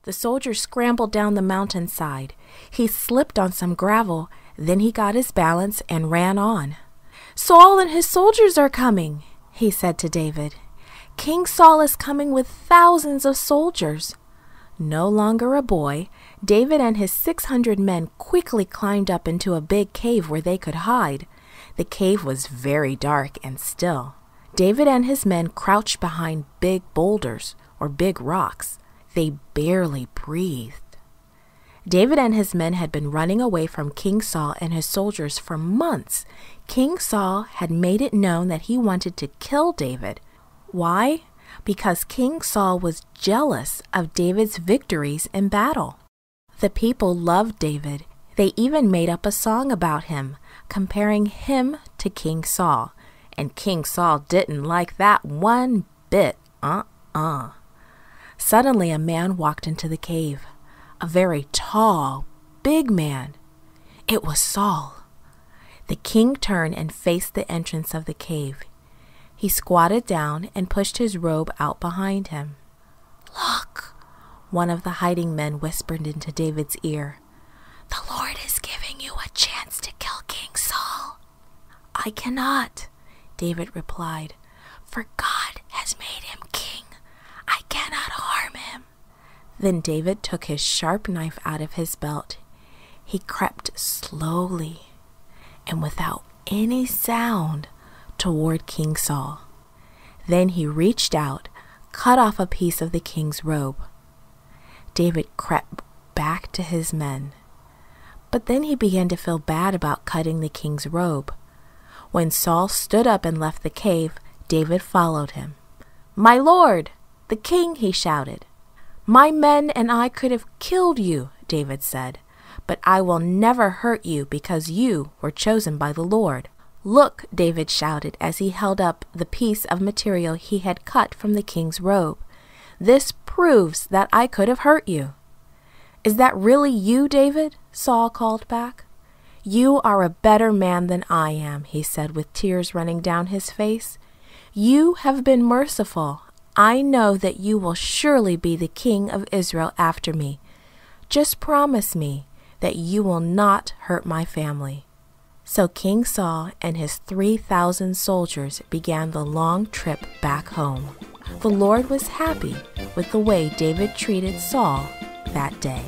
The soldier scrambled down the mountainside. He slipped on some gravel, then he got his balance and ran on. "Saul and his soldiers are coming," he said to David. "King Saul is coming with thousands of soldiers." No longer a boy, David and his 600 men quickly climbed up into a big cave where they could hide. The cave was very dark and still. David and his men crouched behind big boulders or big rocks. They barely breathed. David and his men had been running away from King Saul and his soldiers for months. King Saul had made it known that he wanted to kill David. Why? Because King Saul was jealous of David's victories in battle. The people loved David. They even made up a song about him, comparing him to King Saul. And King Saul didn't like that one bit. Suddenly a man walked into the cave. A very tall, big man. It was Saul. The king turned and faced the entrance of the cave. He squatted down and pushed his robe out behind him. "Look," one of the hiding men whispered into David's ear. "The Lord is giving you a chance to kill King Saul." "I cannot," David replied, "for God has made him king. I cannot harm him." Then David took his sharp knife out of his belt. He crept slowly and without any sound toward King Saul. Then he reached out, cut off a piece of the king's robe. David crept back to his men. But then he began to feel bad about cutting the king's robe. When Saul stood up and left the cave, David followed him. "My lord, the king," he shouted. "My men and I could have killed you," David said, "but I will never hurt you because you were chosen by the Lord." "Look," David shouted as he held up the piece of material he had cut from the king's robe. "This proves that I could have hurt you." "Is that really you, David?" Saul called back. "You are a better man than I am," he said with tears running down his face. "You have been merciful. I know that you will surely be the king of Israel after me. Just promise me that you will not hurt my family." So King Saul and his 3,000 soldiers began the long trip back home. The Lord was happy with the way David treated Saul that day.